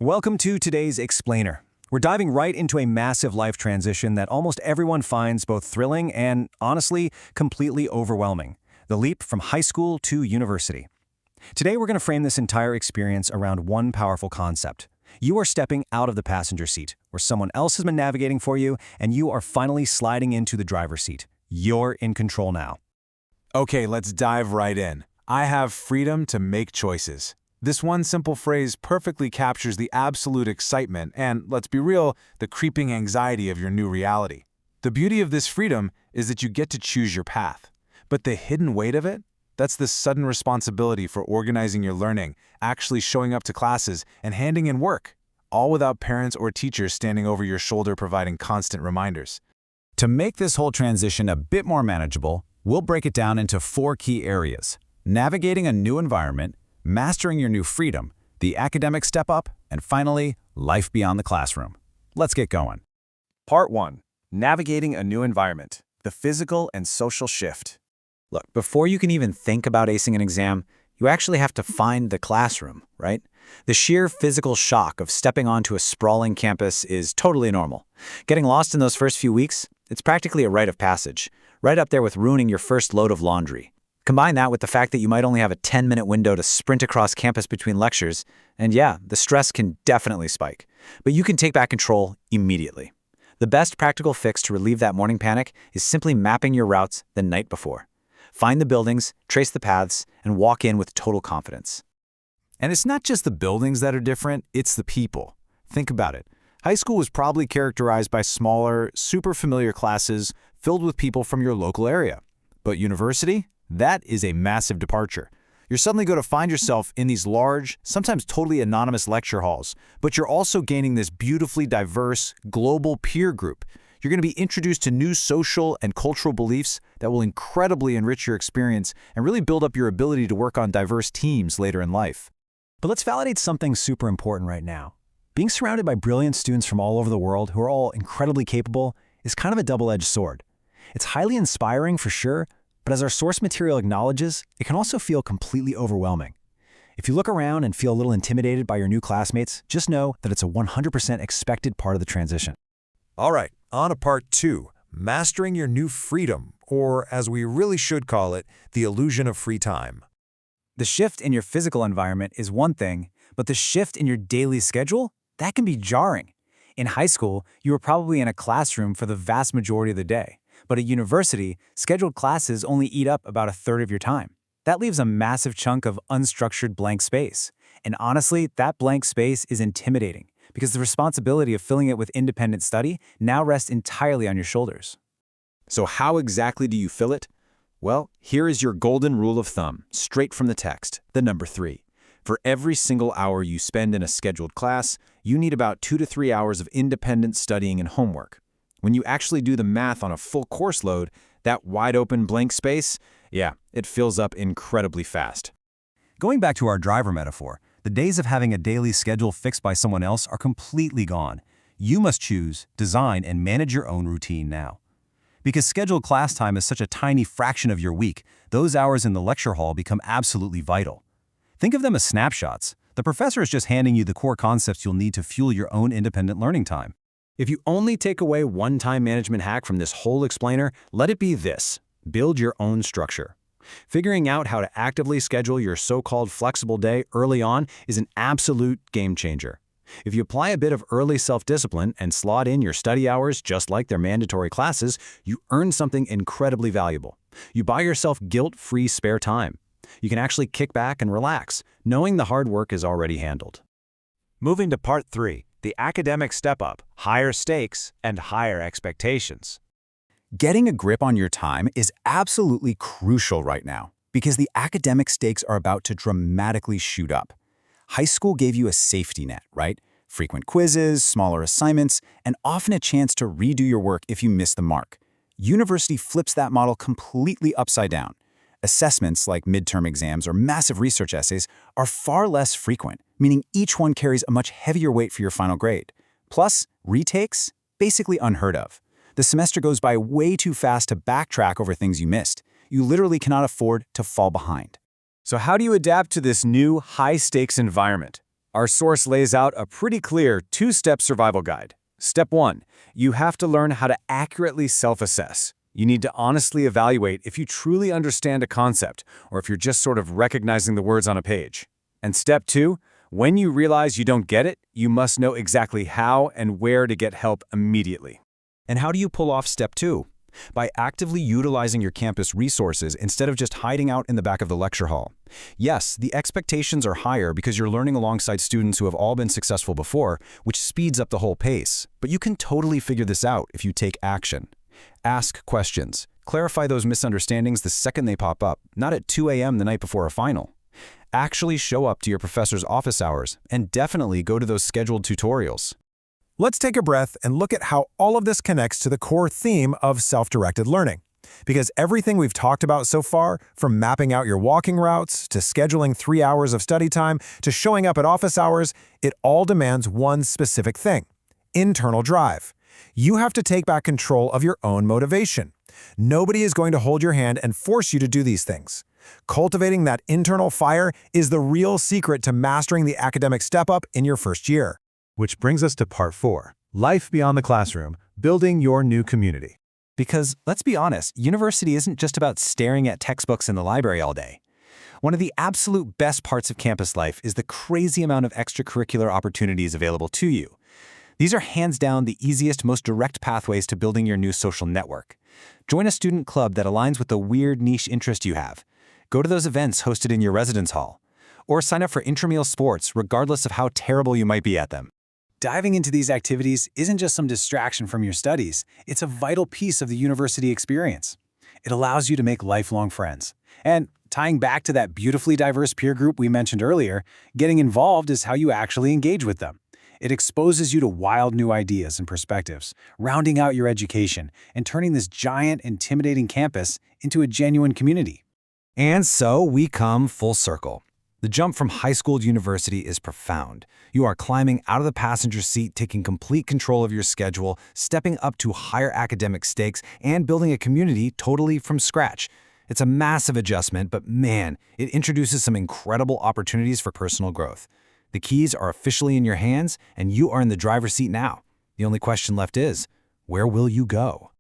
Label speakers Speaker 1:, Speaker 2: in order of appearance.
Speaker 1: Welcome to today's Explainer. We're diving right into a massive life transition that almost everyone finds both thrilling and, honestly, completely overwhelming. The leap from high school to university. Today we're going to frame this entire experience around one powerful concept. You are stepping out of the passenger seat, where someone else has been navigating for you, and you are finally sliding into the driver's seat. You're in control now.
Speaker 2: Okay, let's dive right in. I have freedom to make choices. This one simple phrase perfectly captures the absolute excitement and, let's be real, the creeping anxiety of your new reality. The beauty of this freedom is that you get to choose your path. But the hidden weight of it? That's the sudden responsibility for organizing your learning, actually showing up to classes, and handing in work, all without parents or teachers standing over your shoulder providing constant reminders.
Speaker 3: To make this whole transition a bit more manageable, we'll break it down into 4 key areas: navigating a new environment, mastering your new freedom, the academic step up, and finally, life beyond the classroom. Let's get going.
Speaker 1: Part 1. Navigating a new environment. The physical and social shift.
Speaker 4: Look, before you can even think about acing an exam, you actually have to find the classroom, right? The sheer physical shock of stepping onto a sprawling campus is totally normal. Getting lost in those first few weeks, it's practically a rite of passage, right up there with ruining your first load of laundry. Combine that with the fact that you might only have a 10-minute window to sprint across campus between lectures, and yeah, the stress can definitely spike. But you can take back control immediately. The best practical fix to relieve that morning panic is simply mapping your routes the night before. Find the buildings, trace the paths, and walk in with total confidence.
Speaker 3: And it's not just the buildings that are different, it's the people. Think about it. High school was probably characterized by smaller, super familiar classes filled with people from your local area. But university? That is a massive departure. You're suddenly going to find yourself in these large, sometimes totally anonymous lecture halls, but you're also gaining this beautifully diverse, global peer group. You're going to be introduced to new social and cultural beliefs that will incredibly enrich your experience and really build up your ability to work on diverse teams later in life.
Speaker 1: But let's validate something super important right now. Being surrounded by brilliant students from all over the world who are all incredibly capable is kind of a double-edged sword. It's highly inspiring for sure, but as our source material acknowledges, it can also feel completely overwhelming. If you look around and feel a little intimidated by your new classmates, just know that it's a 100% expected part of the transition.
Speaker 5: All right, on to part 2, mastering your new freedom, or as we really should call it, the illusion of free time.
Speaker 1: The shift in your physical environment is one thing, but the shift in your daily schedule, that can be jarring. In high school, you were probably in a classroom for the vast majority of the day. But at university, scheduled classes only eat up about a third of your time. That leaves a massive chunk of unstructured blank space. And honestly, that blank space is intimidating because the responsibility of filling it with independent study now rests entirely on your shoulders.
Speaker 3: So how exactly do you fill it? Well, here is your golden rule of thumb, straight from the text, the number 3. For every single hour you spend in a scheduled class, you need about 2 to 3 hours of independent studying and homework. When you actually do the math on a full course load, that wide-open blank space, yeah, it fills up incredibly fast.
Speaker 1: Going back to our driver metaphor, the days of having a daily schedule fixed by someone else are completely gone. You must choose, design, and manage your own routine now. Because scheduled class time is such a tiny fraction of your week, those hours in the lecture hall become absolutely vital. Think of them as snapshots. The professor is just handing you the core concepts you'll need to fuel your own independent learning time. If you only take away one time management hack from this whole explainer, let it be this: build your own structure. Figuring out how to actively schedule your so-called flexible day early on is an absolute game changer. If you apply a bit of early self-discipline and slot in your study hours just like their mandatory classes, you earn something incredibly valuable. You buy yourself guilt-free spare time. You can actually kick back and relax, knowing the hard work is already handled.
Speaker 5: Moving to part 3, the academic step up, higher stakes, and higher expectations.
Speaker 3: Getting a grip on your time is absolutely crucial right now because the academic stakes are about to dramatically shoot up. High school gave you a safety net, right? Frequent quizzes, smaller assignments, and often a chance to redo your work if you miss the mark. University flips that model completely upside down. Assessments like midterm exams or massive research essays are far less frequent, meaning each one carries a much heavier weight for your final grade. Plus, retakes? Basically unheard of. The semester goes by way too fast to backtrack over things you missed. You literally cannot afford to fall behind.
Speaker 1: So how do you adapt to this new high-stakes environment?
Speaker 3: Our source lays out a pretty clear two-step survival guide. Step 1. You have to learn how to accurately self-assess. You need to honestly evaluate if you truly understand a concept or if you're just sort of recognizing the words on a page. And step 2, when you realize you don't get it, you must know exactly how and where to get help immediately.
Speaker 1: And how do you pull off step 2? By actively utilizing your campus resources instead of just hiding out in the back of the lecture hall. Yes, the expectations are higher because you're learning alongside students who have all been successful before, which speeds up the whole pace. But you can totally figure this out if you take action. Ask questions. Clarify those misunderstandings the second they pop up, not at 2 a.m. the night before a final. Actually show up to your professor's office hours, and definitely go to those scheduled tutorials.
Speaker 5: Let's take a breath and look at how all of this connects to the core theme of self-directed learning. Because everything we've talked about so far, from mapping out your walking routes, to scheduling 3 hours of study time, to showing up at office hours, it all demands one specific thing: internal drive. You have to take back control of your own motivation. Nobody is going to hold your hand and force you to do these things. Cultivating that internal fire is the real secret to mastering the academic step-up in your first year. Which brings us to part 4, life beyond the classroom, building your new community.
Speaker 1: Because, let's be honest, university isn't just about staring at textbooks in the library all day. One of the absolute best parts of campus life is the crazy amount of extracurricular opportunities available to you. These are hands down the easiest, most direct pathways to building your new social network. Join a student club that aligns with the weird niche interest you have. Go to those events hosted in your residence hall. Or sign up for intramural sports regardless of how terrible you might be at them.
Speaker 3: Diving into these activities isn't just some distraction from your studies, it's a vital piece of the university experience. It allows you to make lifelong friends. And tying back to that beautifully diverse peer group we mentioned earlier, getting involved is how you actually engage with them. It exposes you to wild new ideas and perspectives, rounding out your education and turning this giant, intimidating campus into a genuine community.
Speaker 1: And so we come full circle. The jump from high school to university is profound. You are climbing out of the passenger seat, taking complete control of your schedule, stepping up to higher academic stakes, and building a community totally from scratch. It's a massive adjustment, but man, it introduces some incredible opportunities for personal growth. The keys are officially in your hands, and you are in the driver's seat now. The only question left is, where will you go?